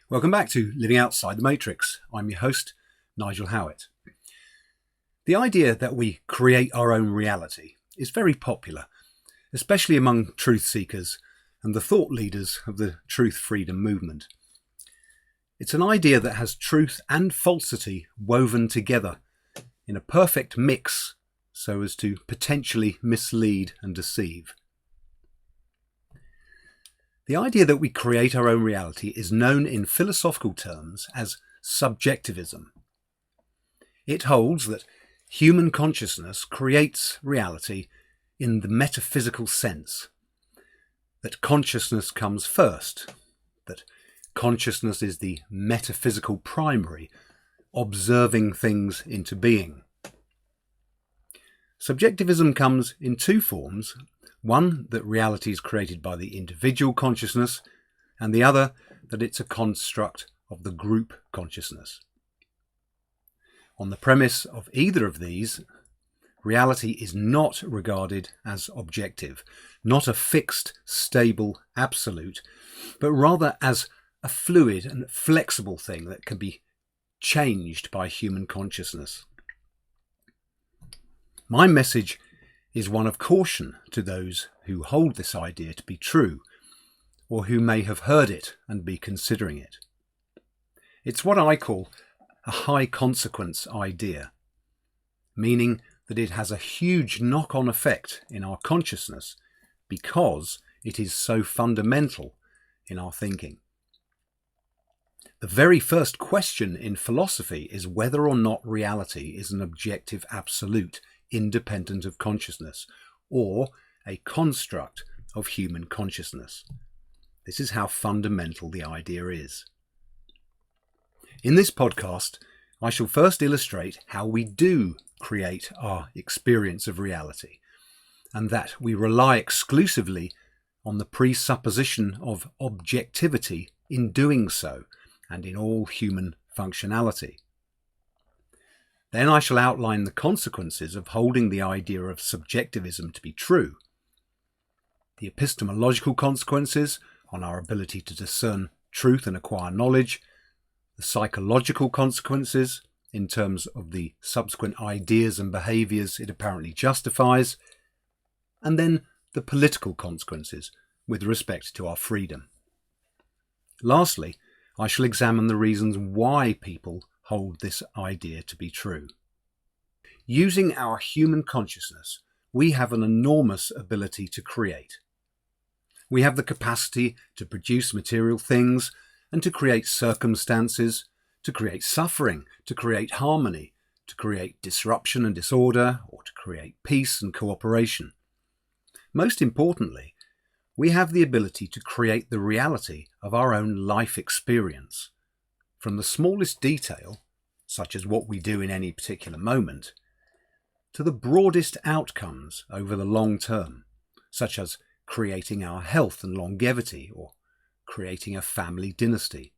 Welcome back to Living Outside the Matrix. I'm your host, Nigel Howitt. The idea that we create our own reality is very popular, especially among truth seekers and the thought leaders of the truth freedom movement. It's an idea that has truth and falsity woven together in a perfect mix so as to potentially mislead and deceive. The idea that we create our own reality is known in philosophical terms as subjectivism. It holds that human consciousness creates reality in the metaphysical sense, that consciousness comes first, that consciousness is the metaphysical primary, observing things into being. Subjectivism comes in two forms. One, that reality is created by the individual consciousness, and the other, that it's a construct of the group consciousness. On the premise of either of these, reality is not regarded as objective, not a fixed, stable, absolute, but rather as a fluid and flexible thing that can be changed by human consciousness. My message is one of caution to those who hold this idea to be true, or who may have heard it and be considering it. It's what I call a high consequence idea, meaning that it has a huge knock-on effect in our consciousness because it is so fundamental in our thinking. The very first question in philosophy is whether or not reality is an objective absolute, independent of consciousness, or a construct of human consciousness. This is how fundamental the idea is. In this podcast, I shall first illustrate how we do create our experience of reality, and that we rely exclusively on the presupposition of objectivity in doing so, and in all human functionality. Then I shall outline the consequences of holding the idea of subjectivism to be true, the epistemological consequences on our ability to discern truth and acquire knowledge, the psychological consequences in terms of the subsequent ideas and behaviours it apparently justifies, and then the political consequences with respect to our freedom. Lastly, I shall examine the reasons why people hold this idea to be true. Using our human consciousness, we have an enormous ability to create. We have the capacity to produce material things and to create circumstances, to create suffering, to create harmony, to create disruption and disorder, or to create peace and cooperation. Most importantly, we have the ability to create the reality of our own life experience, from the smallest detail, such as what we do in any particular moment, to the broadest outcomes over the long term, such as creating our health and longevity or creating a family dynasty.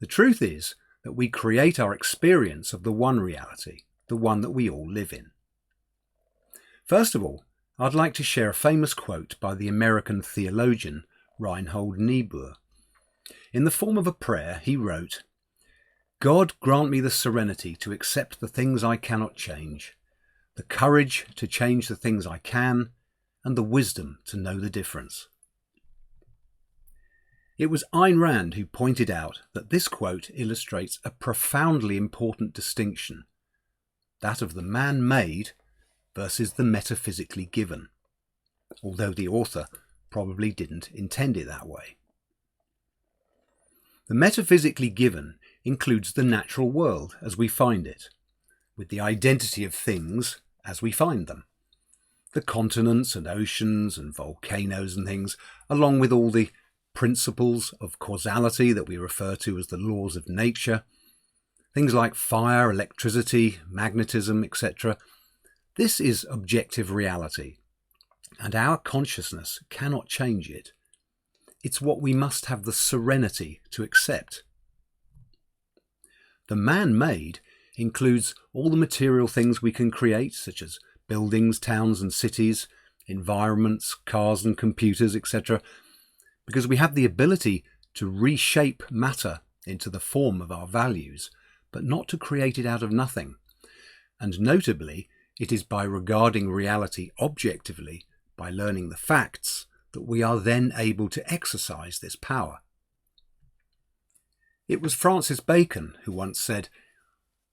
The truth is that we create our experience of the one reality, the one that we all live in. First of all, I'd like to share a famous quote by the American theologian Reinhold Niebuhr. In the form of a prayer, he wrote, "God grant me the serenity to accept the things I cannot change, the courage to change the things I can, and the wisdom to know the difference." It was Ayn Rand who pointed out that this quote illustrates a profoundly important distinction, that of the man-made versus the metaphysically given, although the author probably didn't intend it that way. The metaphysically given includes the natural world as we find it, with the identity of things as we find them, the continents and oceans and volcanoes and things, along with all the principles of causality that we refer to as the laws of nature, things like fire, electricity, magnetism, etc. This is objective reality, and our consciousness cannot change it. It's what we must have the serenity to accept. The man-made includes all the material things we can create, such as buildings, towns and cities, environments, cars and computers, etc., because we have the ability to reshape matter into the form of our values, but not to create it out of nothing. And notably, it is by regarding reality objectively, by learning the facts, that we are then able to exercise this power. It was Francis Bacon who once said,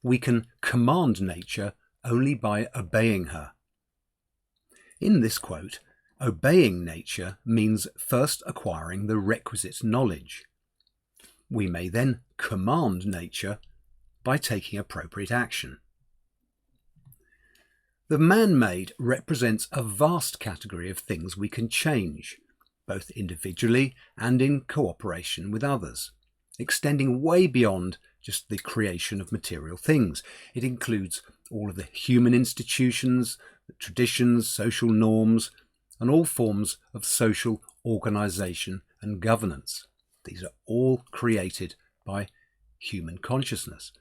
"We can command nature only by obeying her." In this quote, obeying nature means first acquiring the requisite knowledge. We may then command nature by taking appropriate action. The man-made represents a vast category of things we can change, both individually and in cooperation with others, extending way beyond just the creation of material things. It includes all of the human institutions, the traditions, social norms, and all forms of social organisation and governance. These are all created by human consciousness.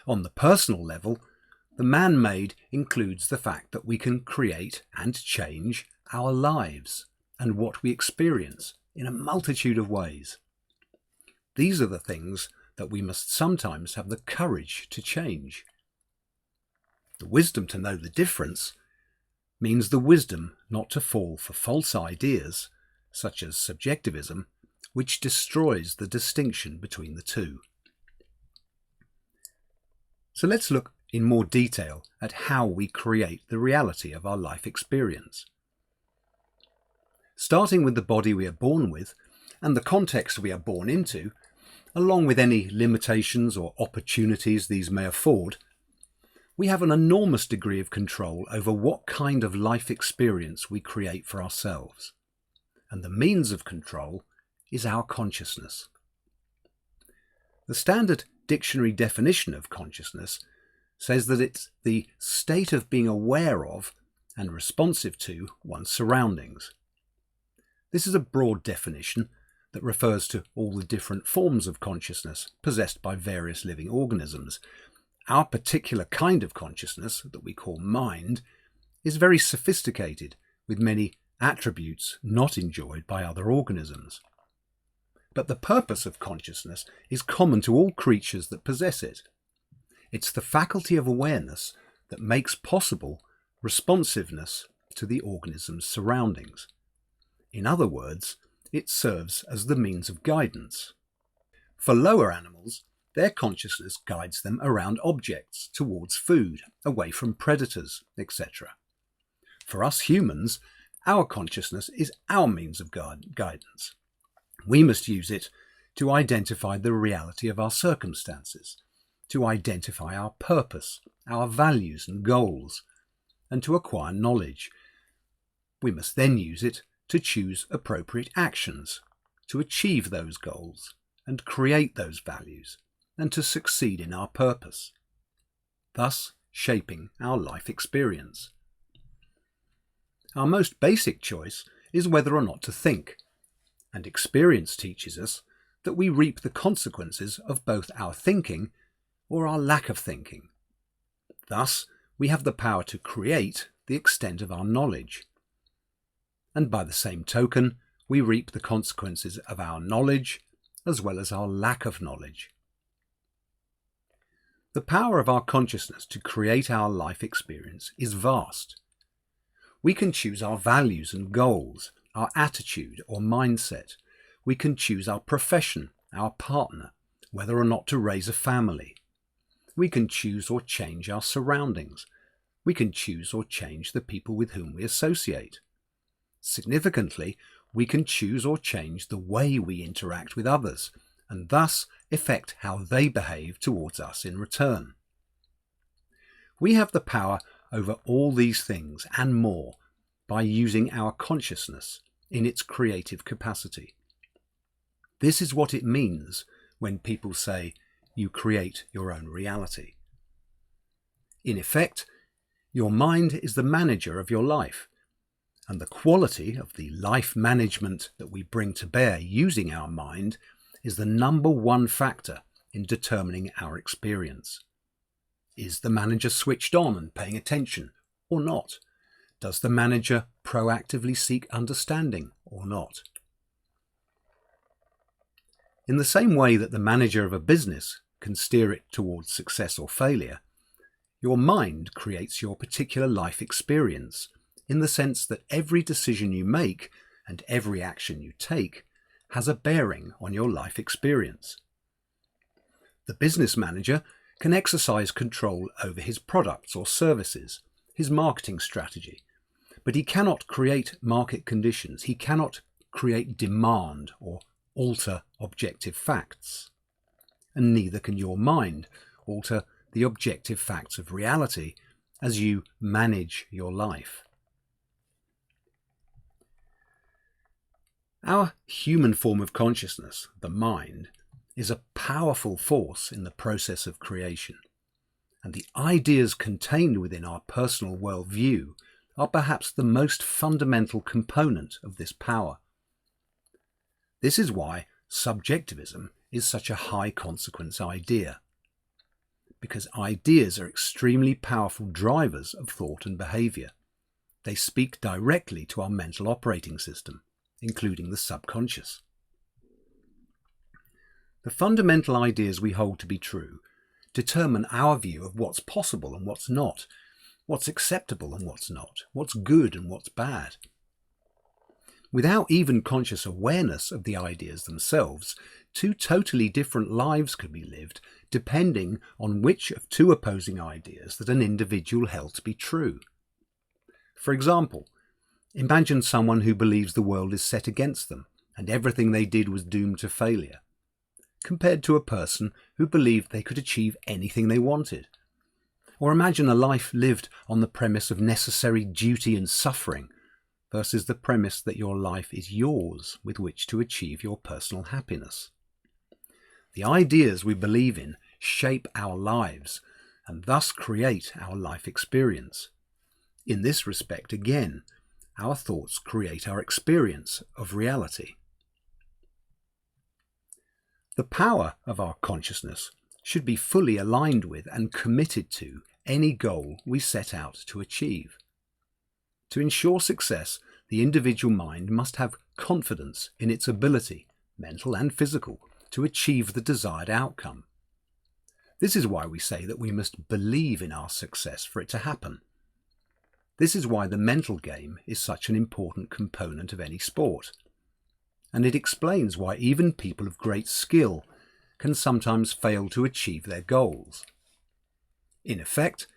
On the personal level, the man-made includes the fact that we can create and change our lives and what we experience in a multitude of ways. These are the things that we must sometimes have the courage to change. The wisdom to know the difference means the wisdom not to fall for false ideas, such as subjectivism, which destroys the distinction between the two. So let's look in more detail at how we create the reality of our life experience. Starting with the body we are born with and the context we are born into, along with any limitations or opportunities these may afford, we have an enormous degree of control over what kind of life experience we create for ourselves. And the means of control is our consciousness. The standard dictionary definition of consciousness says that it's the state of being aware of and responsive to one's surroundings. This is a broad definition that refers to all the different forms of consciousness possessed by various living organisms. Our particular kind of consciousness, that we call mind, is very sophisticated, with many attributes not enjoyed by other organisms. But the purpose of consciousness is common to all creatures that possess it. It's the faculty of awareness that makes possible responsiveness to the organism's surroundings. In other words, it serves as the means of guidance. For lower animals, their consciousness guides them around objects, towards food, away from predators, etc. For us humans, our consciousness is our means of guidance. We must use it to identify the reality of our circumstances, to identify our purpose, our values and goals, and to acquire knowledge. We must then use it to choose appropriate actions, to achieve those goals and create those values, and to succeed in our purpose, thus shaping our life experience. Our most basic choice is whether or not to think, and experience teaches us that we reap the consequences of both our thinking or our lack of thinking. Thus, we have the power to create the extent of our knowledge. And by the same token, we reap the consequences of our knowledge as well as our lack of knowledge. The power of our consciousness to create our life experience is vast. We can choose our values and goals, our attitude or mindset. We can choose our profession, our partner, whether or not to raise a family. We can choose or change our surroundings. We can choose or change the people with whom we associate. Significantly, we can choose or change the way we interact with others, and thus affect how they behave towards us in return. We have the power over all these things and more by using our consciousness in its creative capacity. This is what it means when people say, "You create your own reality." In effect, your mind is the manager of your life, and the quality of the life management that we bring to bear using our mind is the number one factor in determining our experience. Is the manager switched on and paying attention or not? Does the manager proactively seek understanding or not? In the same way that the manager of a business can steer it towards success or failure, your mind creates your particular life experience, in the sense that every decision you make and every action you take has a bearing on your life experience. The business manager can exercise control over his products or services, his marketing strategy, but he cannot create market conditions. He cannot create demand or alter objective facts. And neither can your mind alter the objective facts of reality as you manage your life. Our human form of consciousness, the mind, is a powerful force in the process of creation, and the ideas contained within our personal worldview are perhaps the most fundamental component of this power. This is why subjectivism is such a high consequence idea, because ideas are extremely powerful drivers of thought and behaviour. They speak directly to our mental operating system, including the subconscious. The fundamental ideas we hold to be true determine our view of what's possible and what's not, what's acceptable and what's not, what's good and what's bad. Without even conscious awareness of the ideas themselves, two totally different lives could be lived depending on which of two opposing ideas that an individual held to be true. For example, imagine someone who believes the world is set against them and everything they did was doomed to failure, compared to a person who believed they could achieve anything they wanted. Or imagine a life lived on the premise of necessary duty and suffering versus the premise that your life is yours with which to achieve your personal happiness. The ideas we believe in shape our lives and thus create our life experience. In this respect, again, our thoughts create our experience of reality. The power of our consciousness should be fully aligned with and committed to any goal we set out to achieve. To ensure success, the individual mind must have confidence in its ability, mental and physical, to achieve the desired outcome. This is why we say that we must believe in our success for it to happen. This is why the mental game is such an important component of any sport. And it explains why even people of great skill can sometimes fail to achieve their goals. In effect,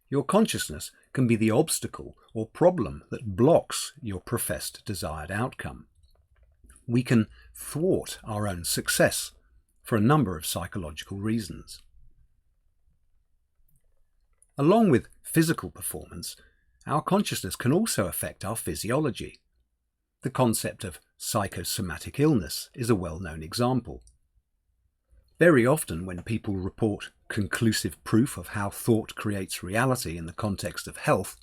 your consciousness can be the obstacle or problem that blocks your professed desired outcome. We can thwart our own success for a number of psychological reasons. Along with physical performance, our consciousness can also affect our physiology. The concept of psychosomatic illness is a well-known example. Very often when people report conclusive proof of how thought creates reality in the context of health,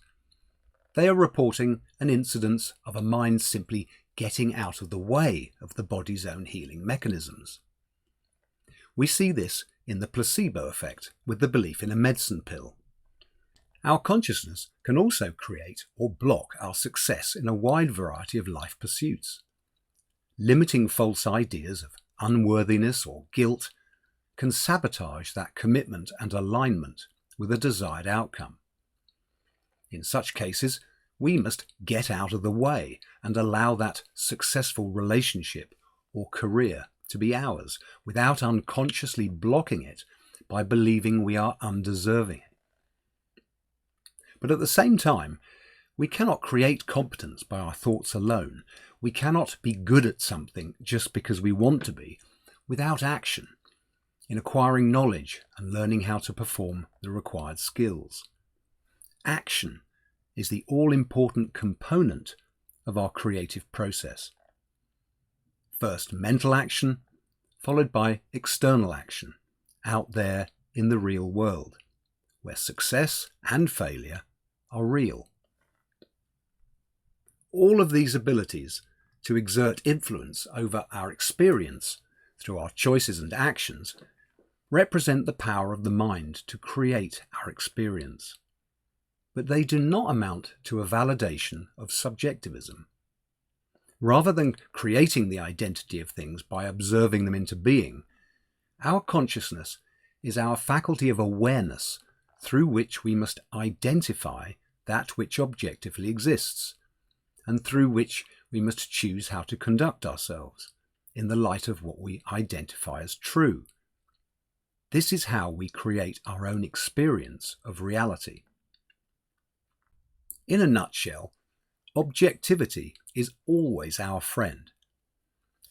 they are reporting an incidence of a mind simply getting out of the way of the body's own healing mechanisms. We see this in the placebo effect with the belief in a medicine pill. Our consciousness can also create or block our success in a wide variety of life pursuits. Limiting false ideas of unworthiness or guilt can sabotage that commitment and alignment with a desired outcome. In such cases, we must get out of the way and allow that successful relationship or career to be ours without unconsciously blocking it by believing we are undeserving. But at the same time, we cannot create competence by our thoughts alone. We cannot be good at something just because we want to be, without action, in acquiring knowledge and learning how to perform the required skills. Action is the all-important component of our creative process. First mental action, followed by external action, out there in the real world, where success and failure are real. All of these abilities to exert influence over our experience through our choices and actions represent the power of the mind to create our experience. But they do not amount to a validation of subjectivism. Rather than creating the identity of things by observing them into being, our consciousness is our faculty of awareness through which we must identify that which objectively exists, and through which we must choose how to conduct ourselves in the light of what we identify as true. This is how we create our own experience of reality. In a nutshell, objectivity is always our friend.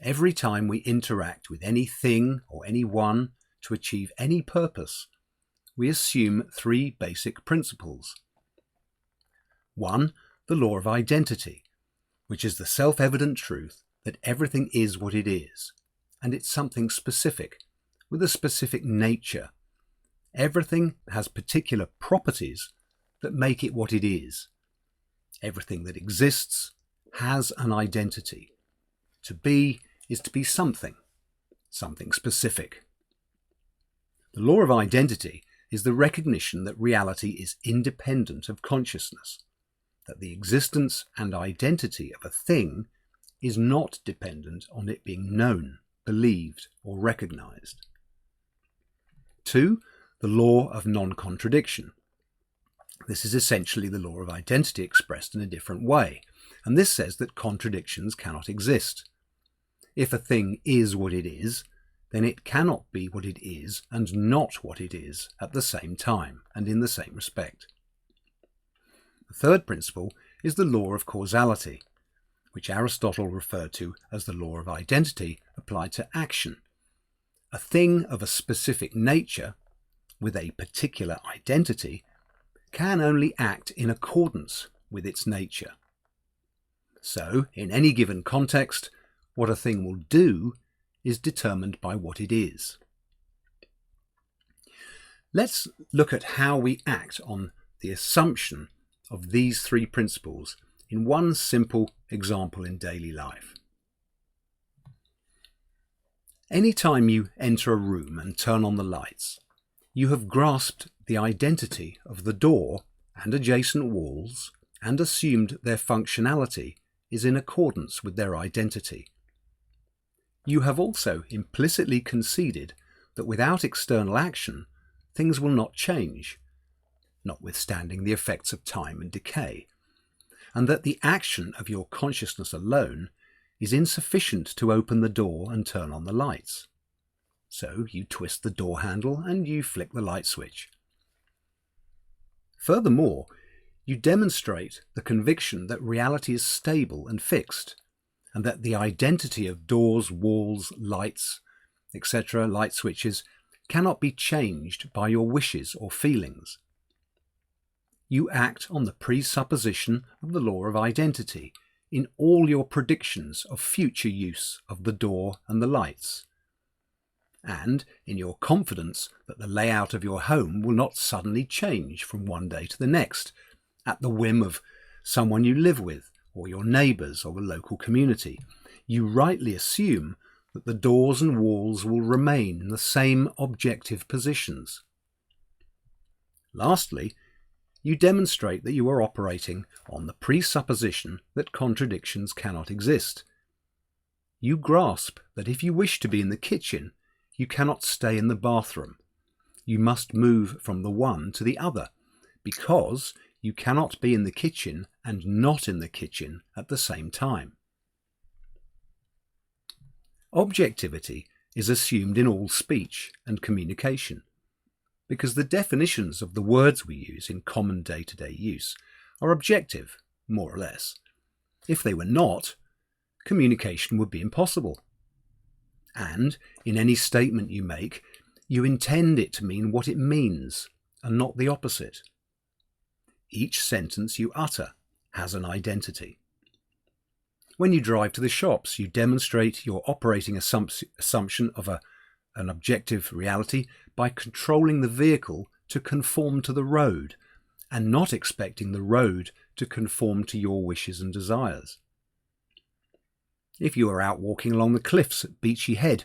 Every time we interact with anything or anyone to achieve any purpose, we assume three basic principles. 1. The law of identity, which is the self-evident truth that everything is what it is, and it's something specific, with a specific nature. Everything has particular properties that make it what it is. Everything that exists has an identity. To be is to be something specific. The law of identity is the recognition that reality is independent of consciousness, that the existence and identity of a thing is not dependent on it being known, believed, or recognized. 2. The law of non-contradiction. This is essentially the law of identity expressed in a different way, and this says that contradictions cannot exist. If a thing is what it is, then it cannot be what it is and not what it is at the same time and in the same respect. The third principle is the law of causality, which Aristotle referred to as the law of identity applied to action. A thing of a specific nature, with a particular identity, can only act in accordance with its nature. So, in any given context, what a thing will do is determined by what it is. Let's look at how we act on the assumption of these three principles in one simple example in daily life. Any time you enter a room and turn on the lights, you have grasped the identity of the door and adjacent walls and assumed their functionality is in accordance with their identity. You have also implicitly conceded that without external action, things will not change, notwithstanding the effects of time and decay, and that the action of your consciousness alone is insufficient to open the door and turn on the lights. So you twist the door handle and you flick the light switch. Furthermore, you demonstrate the conviction that reality is stable and fixed, and that the identity of doors, walls, lights, etc., light switches, cannot be changed by your wishes or feelings. You act on the presupposition of the law of identity in all your predictions of future use of the door and the lights, and in your confidence that the layout of your home will not suddenly change from one day to the next, at the whim of someone you live with, or your neighbours, or the local community. You rightly assume that the doors and walls will remain in the same objective positions. Lastly, you demonstrate that you are operating on the presupposition that contradictions cannot exist. You grasp that if you wish to be in the kitchen, you cannot stay in the bathroom. You must move from the one to the other, because you cannot be in the kitchen and not in the kitchen at the same time. Objectivity is assumed in all speech and communication, because the definitions of the words we use in common day-to-day use are objective, more or less. If they were not, communication would be impossible. And in any statement you make, you intend it to mean what it means, and not the opposite. Each sentence you utter has an identity. When you drive to the shops, you demonstrate your operating assumption of an objective reality by controlling the vehicle to conform to the road, and not expecting the road to conform to your wishes and desires. If you are out walking along the cliffs at Beachy Head,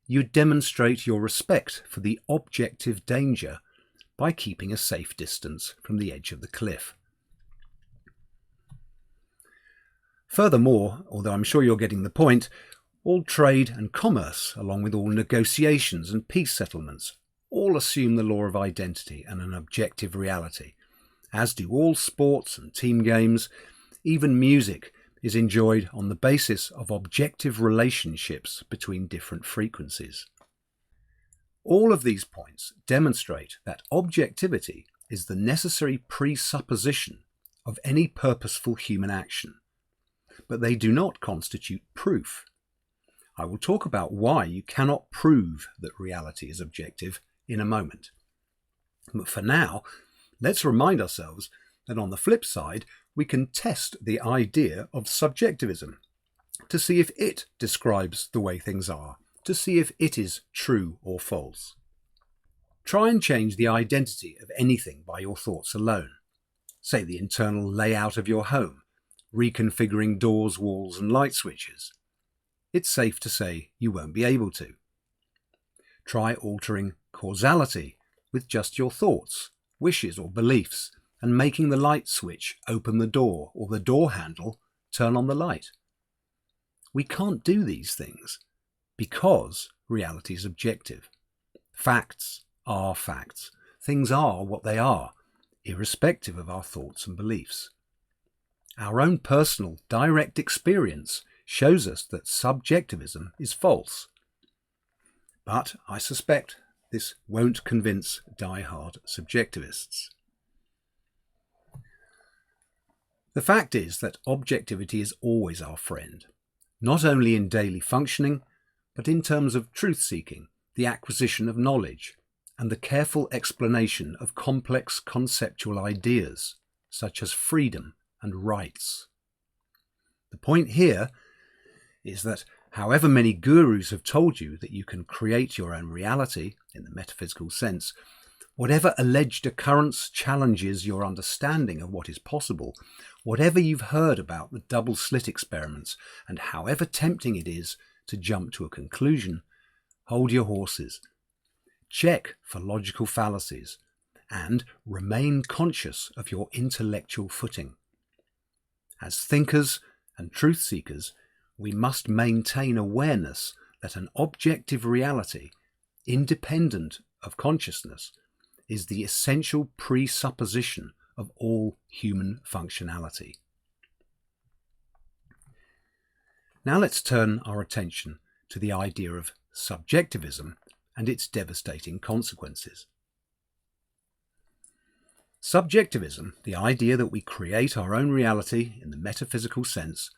you demonstrate your respect for the objective danger by keeping a safe distance from the edge of the cliff. Furthermore, although I'm sure you're getting the point, all trade and commerce, along with all negotiations and peace settlements, all assume the law of identity and an objective reality, as do all sports and team games. Even music is enjoyed on the basis of objective relationships between different frequencies. All of these points demonstrate that objectivity is the necessary presupposition of any purposeful human action, but they do not constitute proof. I will talk about why you cannot prove that reality is objective in a moment. But for now, let's remind ourselves that on the flip side, we can test the idea of subjectivism to see if it describes the way things are, to see if it is true or false. Try and change the identity of anything by your thoughts alone. Say the internal layout of your home, reconfiguring doors, walls and light switches. It's safe to say you won't be able to. Try altering causality with just your thoughts, wishes or beliefs, and making the light switch open the door or the door handle turn on the light. We can't do these things because reality is objective. Facts are facts. Things are what they are, irrespective of our thoughts and beliefs. Our own personal, direct experience shows us that subjectivism is false. But I suspect this won't convince die-hard subjectivists. The fact is that objectivity is always our friend, not only in daily functioning, but in terms of truth-seeking, the acquisition of knowledge, and the careful explanation of complex conceptual ideas, such as freedom and rights. The point here is that however many gurus have told you that you can create your own reality, in the metaphysical sense, whatever alleged occurrence challenges your understanding of what is possible, whatever you've heard about the double slit experiments, and however tempting it is to jump to a conclusion, hold your horses. Check for logical fallacies, and remain conscious of your intellectual footing. As thinkers and truth seekers, we must maintain awareness that an objective reality, independent of consciousness, is the essential presupposition of all human functionality. Now let's turn our attention to the idea of subjectivism and its devastating consequences. Subjectivism, the idea that we create our own reality in the metaphysical sense,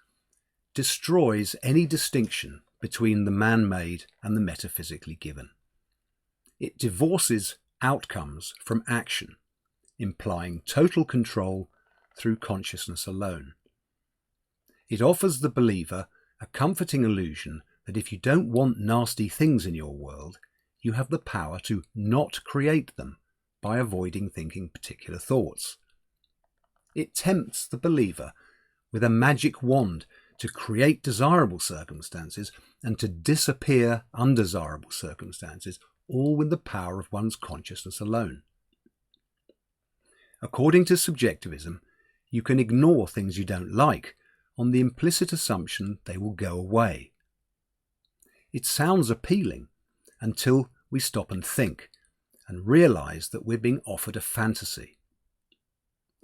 destroys any distinction between the man-made and the metaphysically given. It divorces outcomes from action, implying total control through consciousness alone. It offers the believer a comforting illusion that if you don't want nasty things in your world, you have the power to not create them by avoiding thinking particular thoughts. It tempts the believer with a magic wand to create desirable circumstances and to disappear undesirable circumstances, all with the power of one's consciousness alone. According to subjectivism, you can ignore things you don't like on the implicit assumption they will go away. It sounds appealing until we stop and think and realise that we're being offered a fantasy.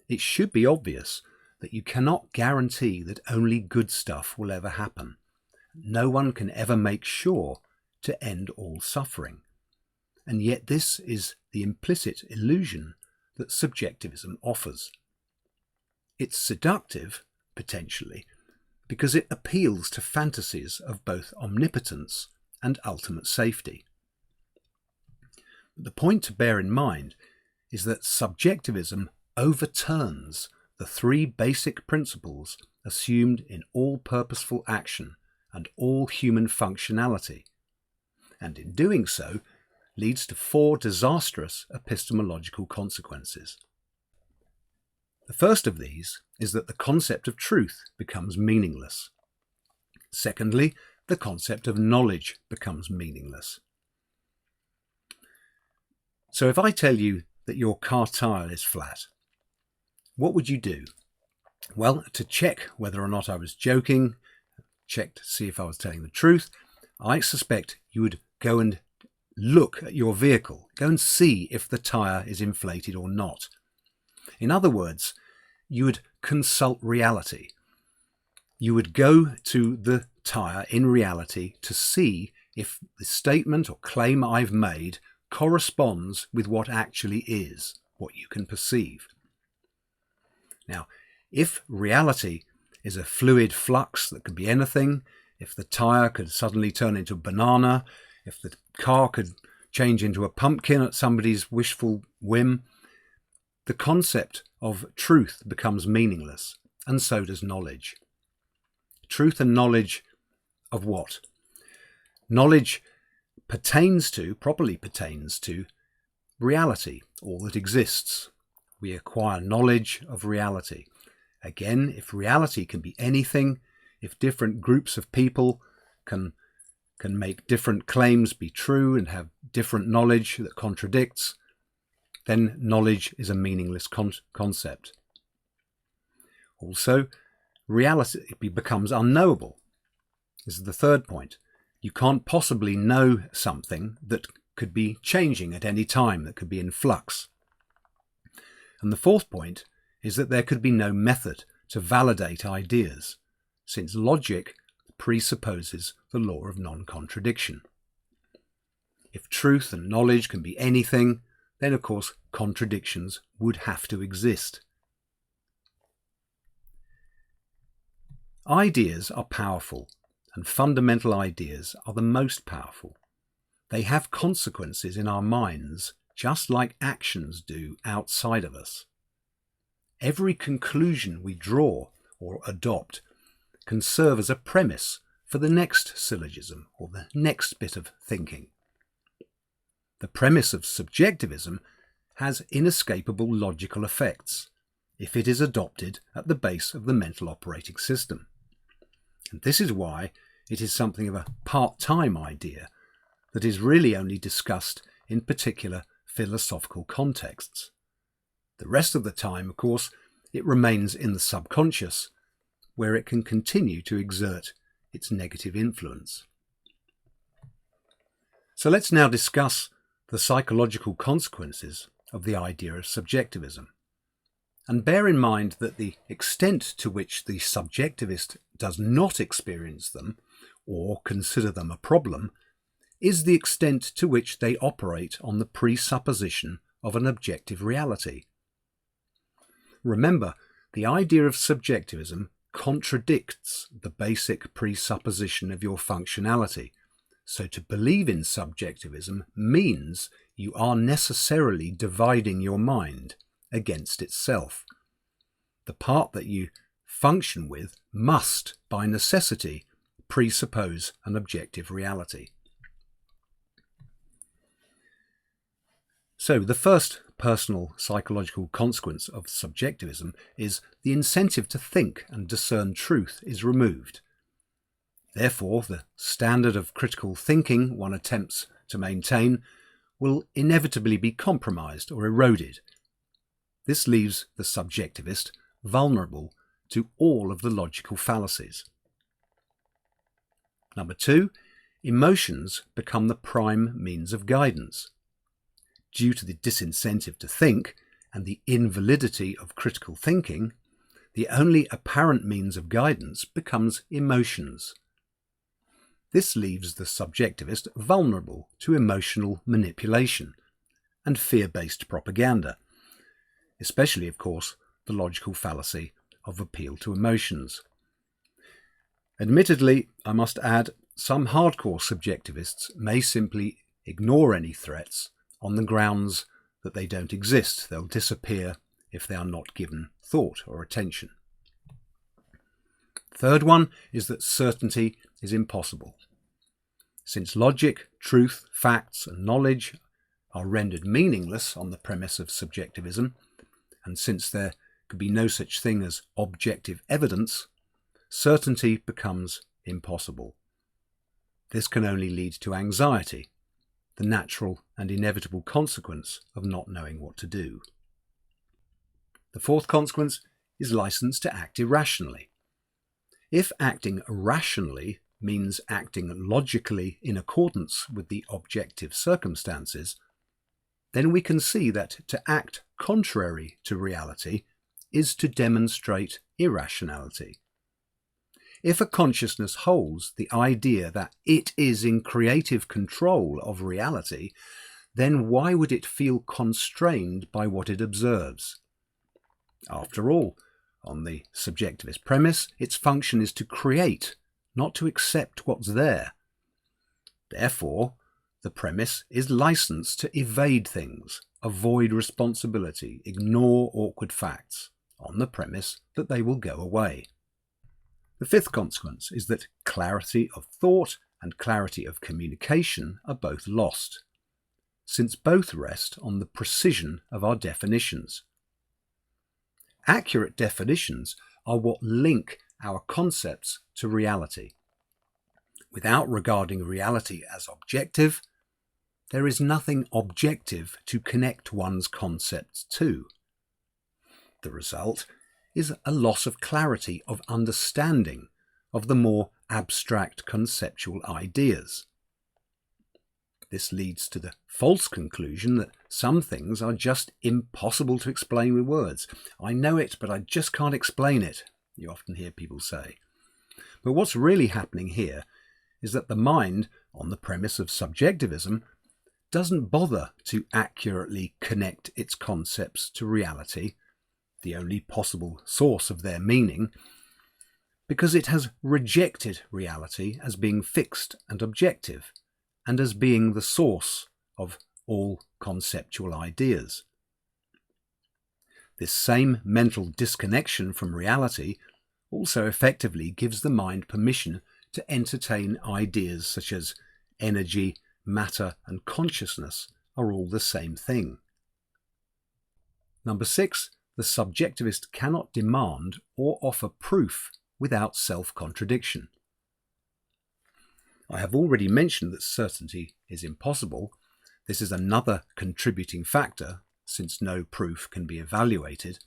It should be obvious that you cannot guarantee that only good stuff will ever happen. No one can ever make sure to end all suffering. And yet this is the implicit illusion that subjectivism offers. It's seductive, potentially, because it appeals to fantasies of both omnipotence and ultimate safety. The point to bear in mind is that subjectivism overturns the three basic principles assumed in all purposeful action and all human functionality, and in doing so leads to four disastrous epistemological consequences. The first of these is that the concept of truth becomes meaningless. Secondly, the concept of knowledge becomes meaningless. So if I tell you that your car tire is flat, what would you do? Well, to check whether or not I was joking, check to see if I was telling the truth, I suspect you would go and look at your vehicle, go and see if the tyre is inflated or not. In other words, you would consult reality. You would go to the tyre in reality to see if the statement or claim I've made corresponds with what actually is, what you can perceive. Now, if reality is a fluid flux that could be anything, if the tyre could suddenly turn into a banana, if the car could change into a pumpkin at somebody's wishful whim, the concept of truth becomes meaningless, and so does knowledge. Truth and knowledge of what? Knowledge properly pertains to reality, all that exists. We acquire knowledge of reality. Again, if reality can be anything, if different groups of people can make different claims be true and have different knowledge that contradicts, then knowledge is a meaningless concept. Also, reality becomes unknowable. This is the third point. You can't possibly know something that could be changing at any time, that could be in flux. And the fourth point is that there could be no method to validate ideas, since logic presupposes the law of non-contradiction. If truth and knowledge can be anything, then of course contradictions would have to exist. Ideas are powerful, and fundamental ideas are the most powerful. They have consequences in our minds, just like actions do outside of us. Every conclusion we draw or adopt can serve as a premise for the next syllogism or the next bit of thinking. The premise of subjectivism has inescapable logical effects if it is adopted at the base of the mental operating system. And this is why it is something of a part-time idea that is really only discussed in particular philosophical contexts. The rest of the time, of course, it remains in the subconscious, where it can continue to exert its negative influence. So let's now discuss the psychological consequences of the idea of subjectivism. And bear in mind that the extent to which the subjectivist does not experience them or consider them a problem is the extent to which they operate on the presupposition of an objective reality. Remember, the idea of subjectivism contradicts the basic presupposition of your functionality. So to believe in subjectivism means you are necessarily dividing your mind against itself. The part that you function with must, by necessity, presuppose an objective reality. So the first personal psychological consequence of subjectivism is the incentive to think and discern truth is removed. Therefore, the standard of critical thinking one attempts to maintain will inevitably be compromised or eroded. This leaves the subjectivist vulnerable to all of the logical fallacies. Number 2, emotions become the prime means of guidance. Due to the disincentive to think and the invalidity of critical thinking, the only apparent means of guidance becomes emotions. This leaves the subjectivist vulnerable to emotional manipulation and fear-based propaganda, especially, of course, the logical fallacy of appeal to emotions. Admittedly, I must add, some hardcore subjectivists may simply ignore any threats on the grounds that they don't exist. They'll disappear if they are not given thought or attention. Third one is that certainty is impossible. Since logic, truth, facts, and knowledge are rendered meaningless on the premise of subjectivism, and since there could be no such thing as objective evidence, certainty becomes impossible. This can only lead to anxiety, the natural and inevitable consequence of not knowing what to do. The fourth consequence is licensed to act irrationally. If acting rationally means acting logically in accordance with the objective circumstances, then we can see that to act contrary to reality is to demonstrate irrationality. If a consciousness holds the idea that it is in creative control of reality, then why would it feel constrained by what it observes? After all, on the subjectivist premise, its function is to create, not to accept what's there. Therefore, the premise is licensed to evade things, avoid responsibility, ignore awkward facts, on the premise that they will go away. The fifth consequence is that clarity of thought and clarity of communication are both lost, since both rest on the precision of our definitions. Accurate definitions are what link our concepts to reality. Without regarding reality as objective, there is nothing objective to connect one's concepts to. The result is a loss of clarity, of understanding of the more abstract conceptual ideas. This leads to the false conclusion that some things are just impossible to explain with words. I know it, but I just can't explain it, you often hear people say. But what's really happening here is that the mind, on the premise of subjectivism, doesn't bother to accurately connect its concepts to reality, the only possible source of their meaning, because it has rejected reality as being fixed and objective, and as being the source of all conceptual ideas. This same mental disconnection from reality also effectively gives the mind permission to entertain ideas such as energy, matter, and consciousness are all the same thing. Number 6, the subjectivist cannot demand or offer proof without self-contradiction. I have already mentioned that certainty is impossible. This is another contributing factor, since no proof can be evaluated.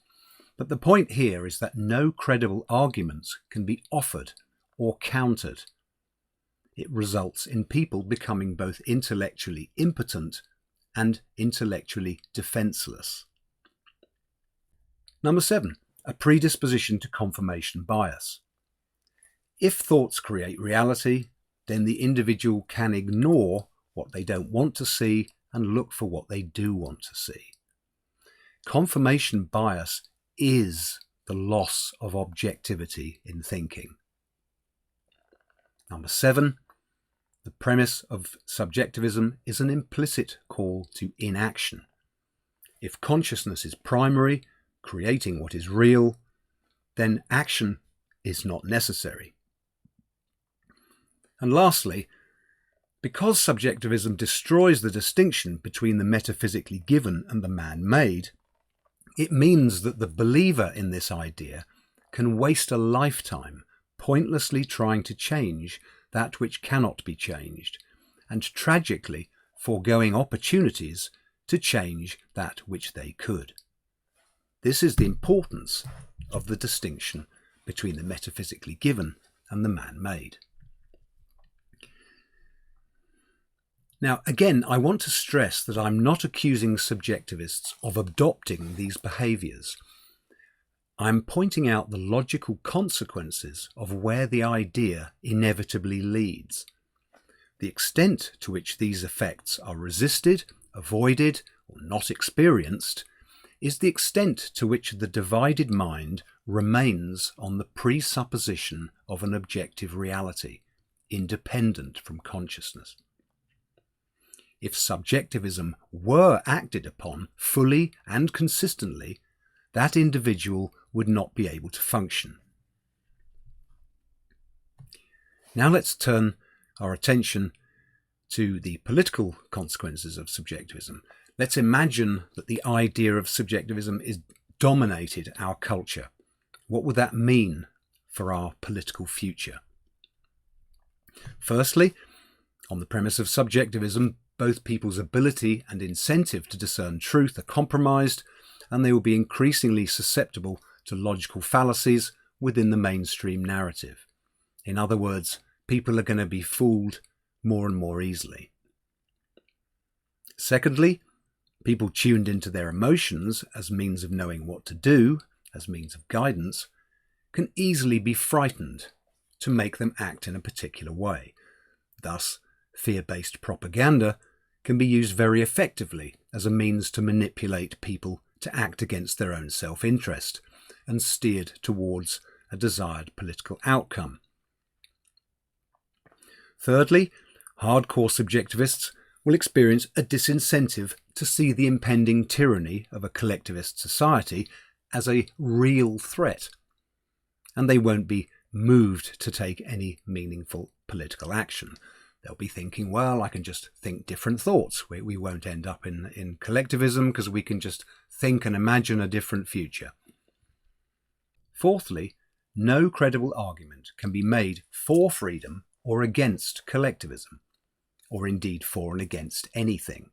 But the point here is that no credible arguments can be offered or countered. It results in people becoming both intellectually impotent and intellectually defenseless. Number 7, a predisposition to confirmation bias. If thoughts create reality, then the individual can ignore what they don't want to see and look for what they do want to see. Confirmation bias is the loss of objectivity in thinking. Number 7, the premise of subjectivism is an implicit call to inaction. If consciousness is primary, creating what is real, then action is not necessary. And lastly, because subjectivism destroys the distinction between the metaphysically given and the man-made, it means that the believer in this idea can waste a lifetime pointlessly trying to change that which cannot be changed, and tragically foregoing opportunities to change that which they could. This is the importance of the distinction between the metaphysically given and the man-made. Now, again, I want to stress that I'm not accusing subjectivists of adopting these behaviours. I'm pointing out the logical consequences of where the idea inevitably leads. The extent to which these effects are resisted, avoided, or not experienced is the extent to which the divided mind remains on the presupposition of an objective reality, independent from consciousness. If subjectivism were acted upon fully and consistently, that individual would not be able to function. Now let's turn our attention to the political consequences of subjectivism. Let's imagine that the idea of subjectivism is dominated our culture. What would that mean for our political future? Firstly, on the premise of subjectivism, both people's ability and incentive to discern truth are compromised, and they will be increasingly susceptible to logical fallacies within the mainstream narrative. In other words, people are going to be fooled more and more easily. Secondly, people tuned into their emotions as means of knowing what to do, as means of guidance, can easily be frightened to make them act in a particular way. Thus, fear-based propaganda can be used very effectively as a means to manipulate people to act against their own self-interest and steered towards a desired political outcome. Thirdly, hardcore subjectivists will experience a disincentive to see the impending tyranny of a collectivist society as a real threat, and they won't be moved to take any meaningful political action. They'll be thinking, well, I can just think different thoughts. We won't end up in collectivism because we can just think and imagine a different future. Fourthly, no credible argument can be made for freedom or against collectivism, or indeed for and against anything.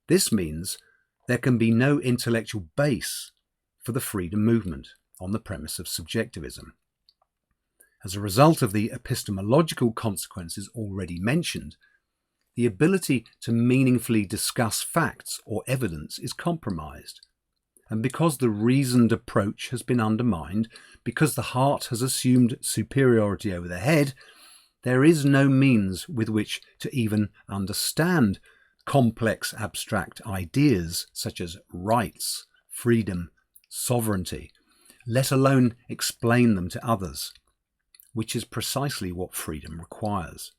This means there can be no intellectual base for the freedom movement on the premise of subjectivism. As a result of the epistemological consequences already mentioned, the ability to meaningfully discuss facts or evidence is compromised. And because the reasoned approach has been undermined, because the heart has assumed superiority over the head, there is no means with which to even understand complex abstract ideas such as rights, freedom, sovereignty, let alone explain them to others, which is precisely what freedom requires.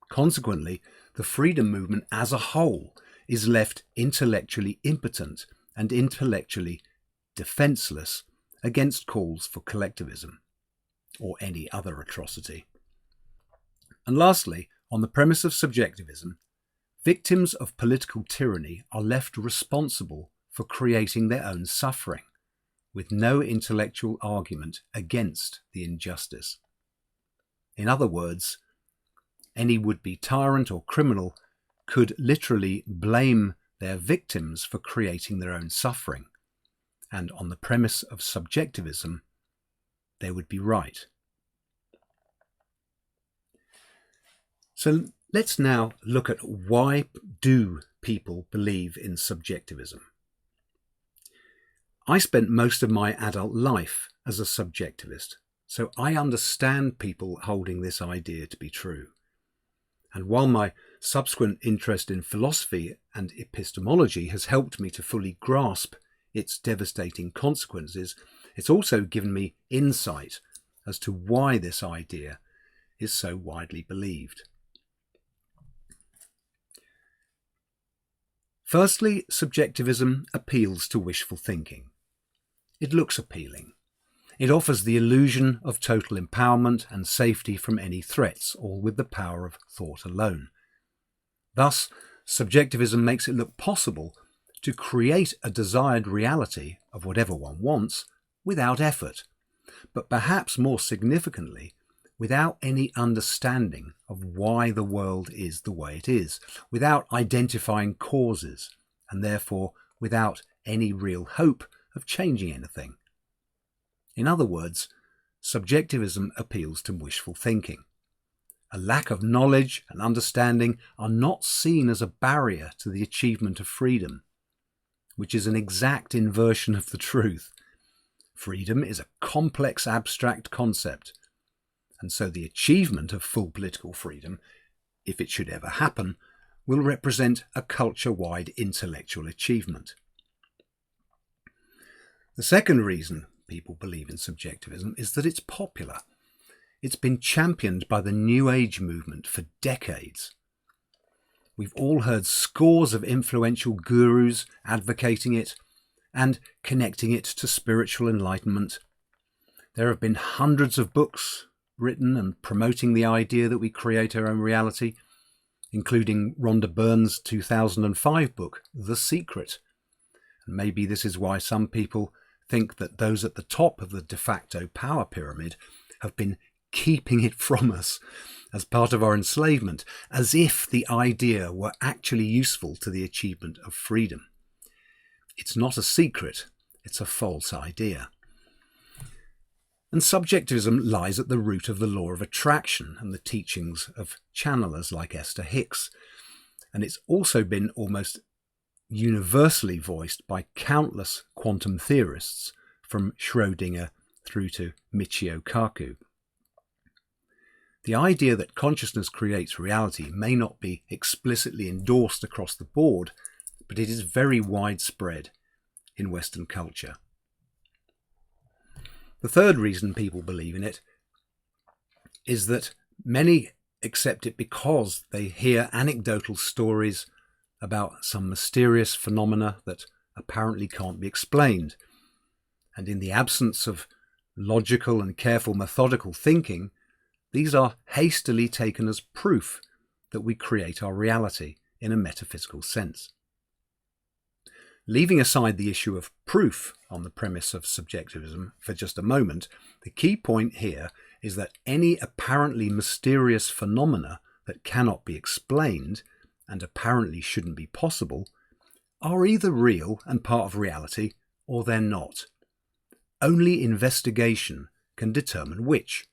Consequently, the freedom movement as a whole is left intellectually impotent and intellectually defenceless against calls for collectivism or any other atrocity. And lastly, on the premise of subjectivism, victims of political tyranny are left responsible for creating their own suffering, with no intellectual argument against the injustice. In other words, any would-be tyrant or criminal could literally blame their victims for creating their own suffering, and on the premise of subjectivism, they would be right. So let's now look at why do people believe in subjectivism. I spent most of my adult life as a subjectivist, so I understand people holding this idea to be true. And while my subsequent interest in philosophy and epistemology has helped me to fully grasp its devastating consequences, it's also given me insight as to why this idea is so widely believed. Firstly, subjectivism appeals to wishful thinking. It looks appealing. It offers the illusion of total empowerment and safety from any threats, all with the power of thought alone. Thus, subjectivism makes it look possible to create a desired reality of whatever one wants without effort, but perhaps more significantly, without any understanding of why the world is the way it is, without identifying causes, and therefore without any real hope of changing anything. In other words, subjectivism appeals to wishful thinking. A lack of knowledge and understanding are not seen as a barrier to the achievement of freedom, which is an exact inversion of the truth. Freedom is a complex abstract concept, and so the achievement of full political freedom, if it should ever happen, will represent a culture-wide intellectual achievement. The second reason people believe in subjectivism is that it's popular. It's been championed by the New Age movement for decades. We've all heard scores of influential gurus advocating it and connecting it to spiritual enlightenment. There have been hundreds of books written and promoting the idea that we create our own reality, including Rhonda Byrne's 2005 book, The Secret. And maybe this is why some people think that those at the top of the de facto power pyramid have been keeping it from us as part of our enslavement, as if the idea were actually useful to the achievement of freedom. It's not a secret, it's a false idea. And subjectivism lies at the root of the law of attraction and the teachings of channelers like Esther Hicks. And it's also been almost universally voiced by countless quantum theorists, from Schrödinger through to Michio Kaku. The idea that consciousness creates reality may not be explicitly endorsed across the board, but it is very widespread in Western culture. The third reason people believe in it is that many accept it because they hear anecdotal stories about some mysterious phenomena that apparently can't be explained. And in the absence of logical and careful methodical thinking, these are hastily taken as proof that we create our reality in a metaphysical sense. Leaving aside the issue of proof on the premise of subjectivism for just a moment, the key point here is that any apparently mysterious phenomena that cannot be explained and apparently shouldn't be possible are either real and part of reality or they're not. Only investigation can determine which.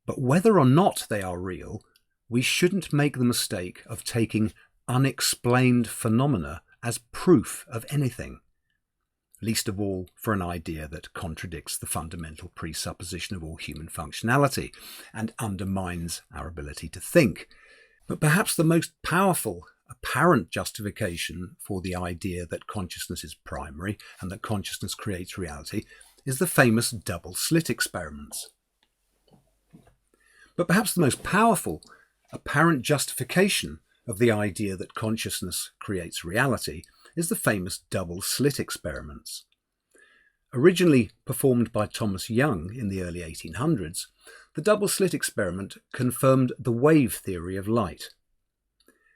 But whether or not they are real, we shouldn't make the mistake of taking unexplained phenomena as proof of anything, least of all for an idea that contradicts the fundamental presupposition of all human functionality and undermines our ability to think. But perhaps the most powerful apparent justification for the idea that consciousness is primary and that consciousness creates reality is the famous double-slit experiments. But perhaps the most powerful apparent justification of the idea that consciousness creates reality is the famous double-slit experiments. Originally performed by Thomas Young in the early 1800s, the double-slit experiment confirmed the wave theory of light.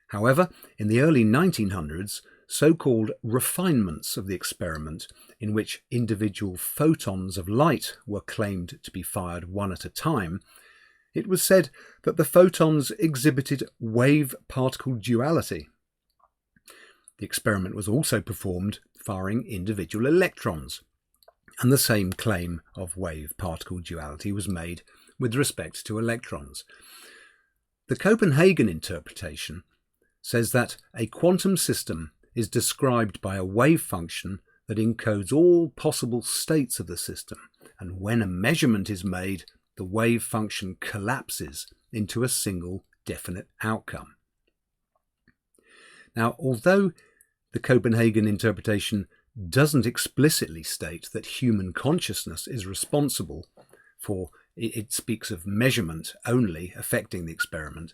However, in the early 1900s, so-called refinements of the experiment, in which individual photons of light were claimed to be fired one at a time, it was said that the photons exhibited wave-particle duality. The experiment was also performed firing individual electrons, and the same claim of wave-particle duality was made with respect to electrons. The Copenhagen interpretation says that a quantum system is described by a wave function that encodes all possible states of the system, and when a measurement is made, the wave function collapses into a single definite outcome. Now, although the Copenhagen interpretation doesn't explicitly state that human consciousness is responsible for, it speaks of measurement only affecting the experiment,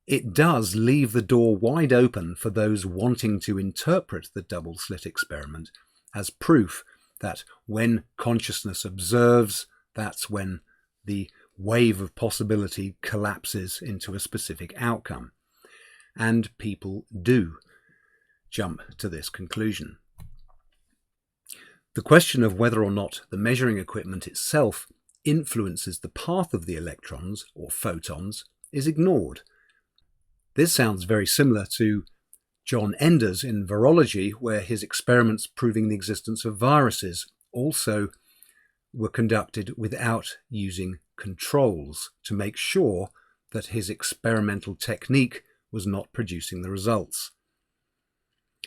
it does leave the door wide open for those wanting to interpret the double-slit experiment as proof that when consciousness observes, that's when the wave of possibility collapses into a specific outcome. And people do jump to this conclusion. The question of whether or not the measuring equipment itself influences the path of the electrons or photons is ignored. This sounds very similar to John Enders in virology, where his experiments proving the existence of viruses also were conducted without using controls to make sure that his experimental technique was not producing the results.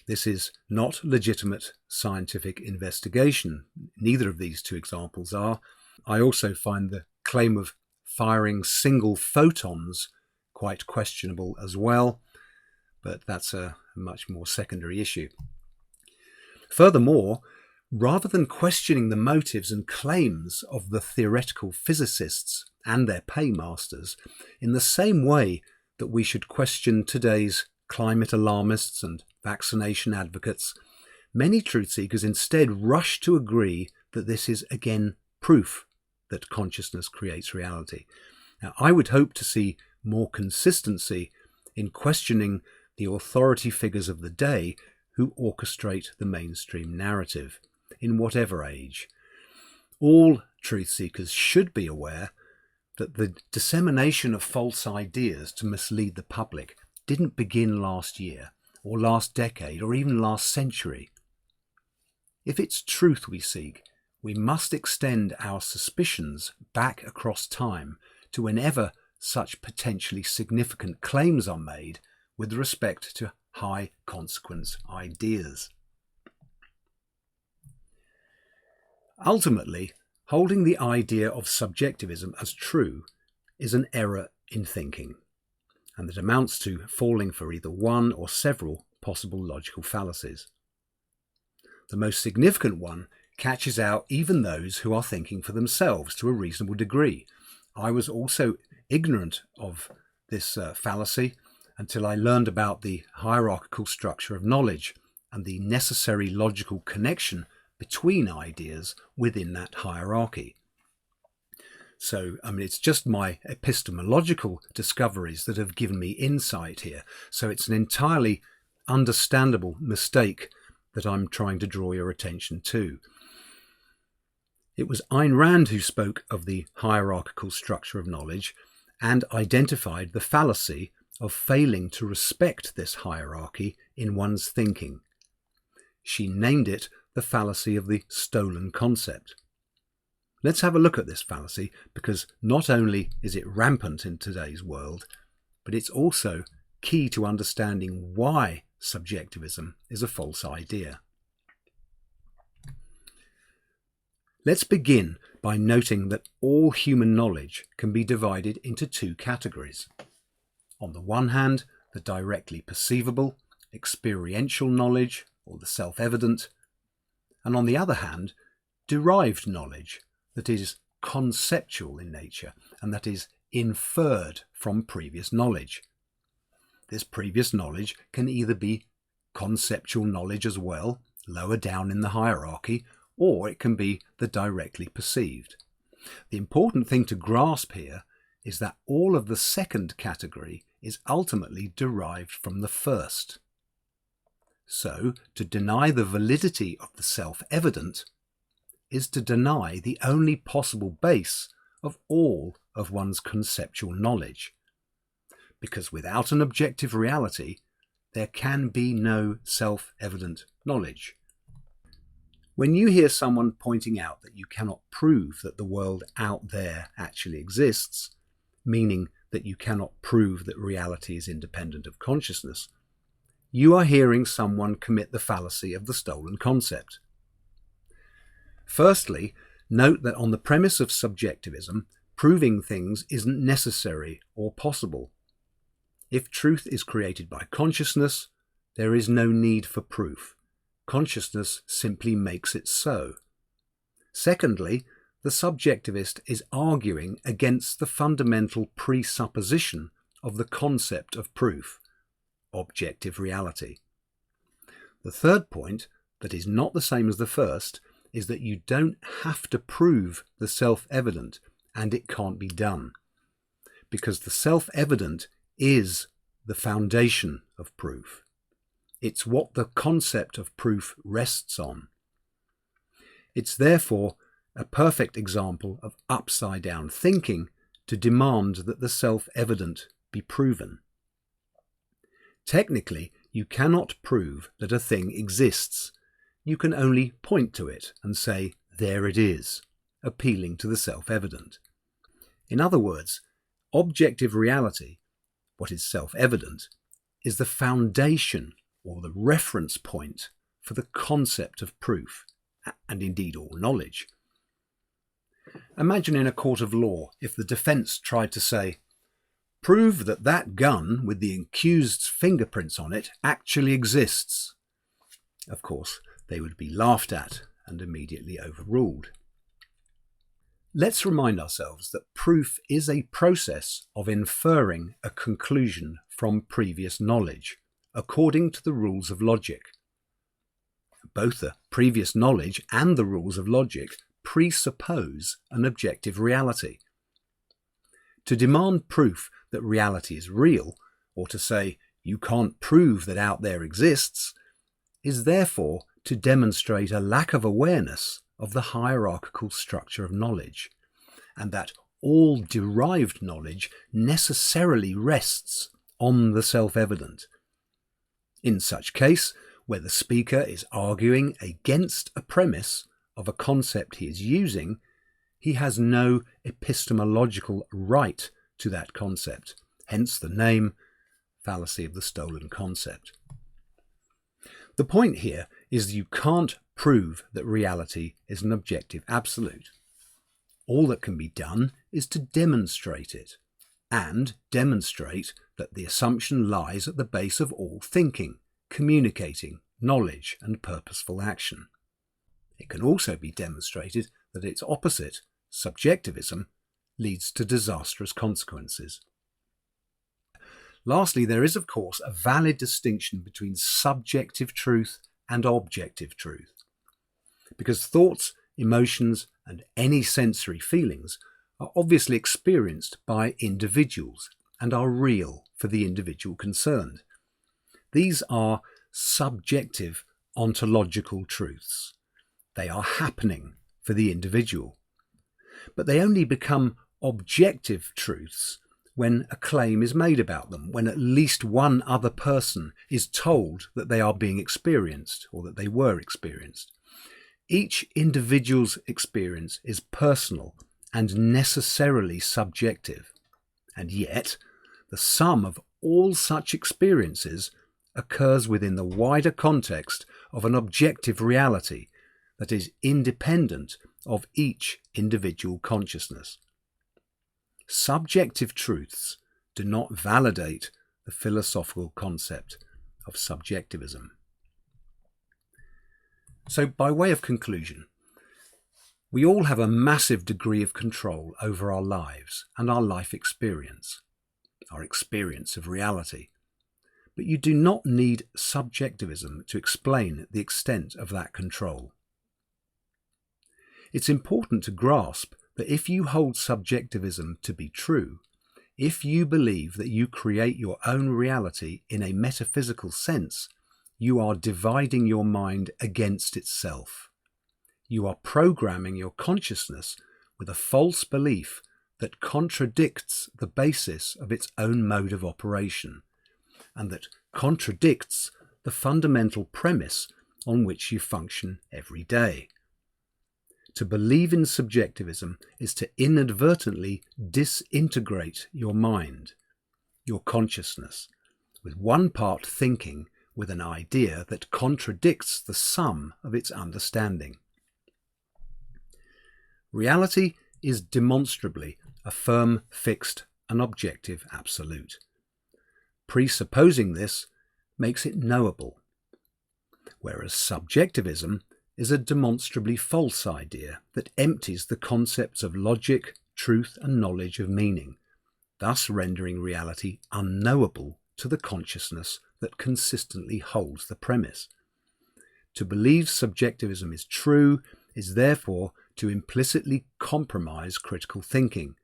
This is not legitimate scientific investigation. Neither of these two examples are. I also find the claim of firing single photons quite questionable as well, but that's a much more secondary issue. Furthermore, rather than questioning the motives and claims of the theoretical physicists and their paymasters in the same way that we should question today's climate alarmists and vaccination advocates, many truth seekers instead rush to agree that this is again proof that consciousness creates reality. Now, I would hope to see more consistency in questioning the authority figures of the day who orchestrate the mainstream narrative, in whatever age. All truth seekers should be aware that the dissemination of false ideas to mislead the public didn't begin last year, or last decade, or even last century. If it's truth we seek, we must extend our suspicions back across time to whenever such potentially significant claims are made with respect to high consequence ideas. Ultimately, holding the idea of subjectivism as true is an error in thinking, and that amounts to falling for either one or several possible logical fallacies. The most significant one catches out even those who are thinking for themselves to a reasonable degree. I was also ignorant of this fallacy until I learned about the hierarchical structure of knowledge and the necessary logical connection between ideas within that hierarchy. So, it's just my epistemological discoveries that have given me insight here. So it's an entirely understandable mistake that I'm trying to draw your attention to. It was Ayn Rand who spoke of the hierarchical structure of knowledge and identified the fallacy of failing to respect this hierarchy in one's thinking. She named it the fallacy of the stolen concept. Let's have a look at this fallacy, because not only is it rampant in today's world, but it's also key to understanding why subjectivism is a false idea. Let's begin by noting that all human knowledge can be divided into two categories. On the one hand, the directly perceivable, experiential knowledge, or the self-evident, and on the other hand, derived knowledge that is conceptual in nature and that is inferred from previous knowledge. This previous knowledge can either be conceptual knowledge as well, lower down in the hierarchy, or it can be the directly perceived. The important thing to grasp here is that all of the second category is ultimately derived from the first. So, to deny the validity of the self-evident is to deny the only possible base of all of one's conceptual knowledge. Because without an objective reality, there can be no self-evident knowledge. When you hear someone pointing out that you cannot prove that the world out there actually exists, meaning that you cannot prove that reality is independent of consciousness, you are hearing someone commit the fallacy of the stolen concept. Firstly, note that on the premise of subjectivism, proving things isn't necessary or possible. If truth is created by consciousness, there is no need for proof. Consciousness simply makes it so. Secondly, the subjectivist is arguing against the fundamental presupposition of the concept of proof, objective reality. The third point, that is not the same as the first, is that you don't have to prove the self-evident, and it can't be done, because the self-evident is the foundation of proof. It's what the concept of proof rests on. It's therefore a perfect example of upside-down thinking to demand that the self-evident be proven. Technically, you cannot prove that a thing exists. You can only point to it and say, there it is, appealing to the self-evident. In other words, objective reality, what is self-evident, is the foundation or the reference point for the concept of proof, and indeed all knowledge. Imagine in a court of law if the defence tried to say, prove that that gun with the accused's fingerprints on it actually exists. Of course, they would be laughed at and immediately overruled. Let's remind ourselves that proof is a process of inferring a conclusion from previous knowledge, according to the rules of logic. Both the previous knowledge and the rules of logic presuppose an objective reality. To demand proof that reality is real, or to say you can't prove that out there exists, is therefore to demonstrate a lack of awareness of the hierarchical structure of knowledge, and that all derived knowledge necessarily rests on the self-evident. In such case, where the speaker is arguing against a premise of a concept he is using, he has no epistemological right to that concept, hence the name fallacy of the stolen concept. The point here is you can't prove that reality is an objective absolute. All that can be done is to demonstrate it, and demonstrate that the assumption lies at the base of all thinking, communicating, knowledge, and purposeful action. It can also be demonstrated that its opposite, subjectivism, leads to disastrous consequences. Lastly, there is of course a valid distinction between subjective truth and objective truth, because thoughts, emotions, and any sensory feelings are obviously experienced by individuals and are real for the individual concerned. These are subjective ontological truths. They are happening for the individual. But they only become objective truths when a claim is made about them, when at least one other person is told that they are being experienced or that they were experienced. Each individual's experience is personal and necessarily subjective, and yet the sum of all such experiences occurs within the wider context of an objective reality that is independent of each individual consciousness. Subjective truths do not validate the philosophical concept of subjectivism. So, by way of conclusion, we all have a massive degree of control over our lives and our life experience, our experience of reality. But you do not need subjectivism to explain the extent of that control. It's important to grasp that if you hold subjectivism to be true, if you believe that you create your own reality in a metaphysical sense, you are dividing your mind against itself. You are programming your consciousness with a false belief that contradicts the basis of its own mode of operation, and that contradicts the fundamental premise on which you function every day. To believe in subjectivism is to inadvertently disintegrate your mind, your consciousness, with one part thinking with an idea that contradicts the sum of its understanding. Reality is demonstrably a firm, fixed, and objective absolute. Presupposing this makes it knowable, whereas subjectivism is a demonstrably false idea that empties the concepts of logic, truth, and knowledge of meaning, thus rendering reality unknowable to the consciousness that consistently holds the premise. To believe subjectivism is true is therefore to implicitly compromise critical thinking,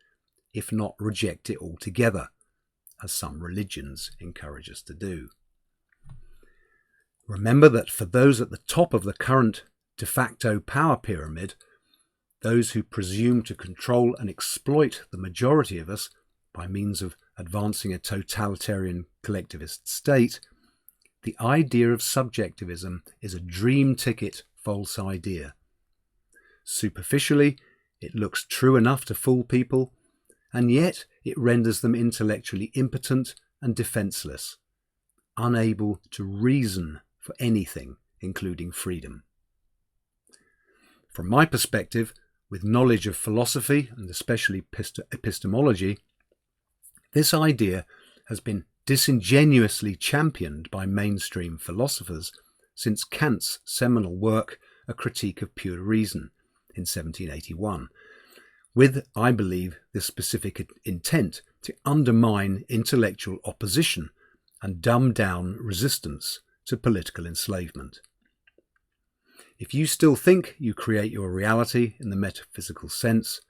if not reject it altogether, as some religions encourage us to do. Remember that for those at the top of the current de facto power pyramid, those who presume to control and exploit the majority of us by means of advancing a totalitarian collectivist state, the idea of subjectivism is a dream ticket false idea. Superficially, it looks true enough to fool people, and yet it renders them intellectually impotent and defenceless, unable to reason for anything, including freedom. From my perspective, with knowledge of philosophy and especially epistemology, this idea has been disingenuously championed by mainstream philosophers since Kant's seminal work, A Critique of Pure Reason, in 1781, with, I believe, the specific intent to undermine intellectual opposition and dumb down resistance to political enslavement. If you still think you create your reality in the metaphysical sense,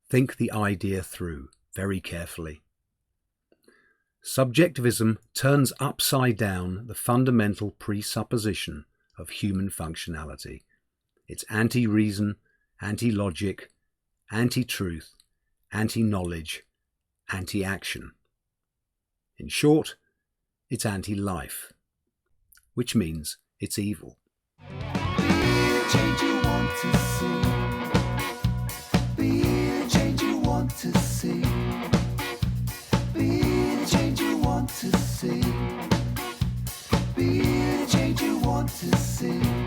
think the idea through very carefully. Subjectivism turns upside down the fundamental presupposition of human functionality. It's anti-reason, anti-logic, anti-truth, anti-knowledge, anti-action. In short, it's anti-life, which means it's evil. Change you want want to see. Be the change you want to see. Be the change you want to see. Be the change you want to see.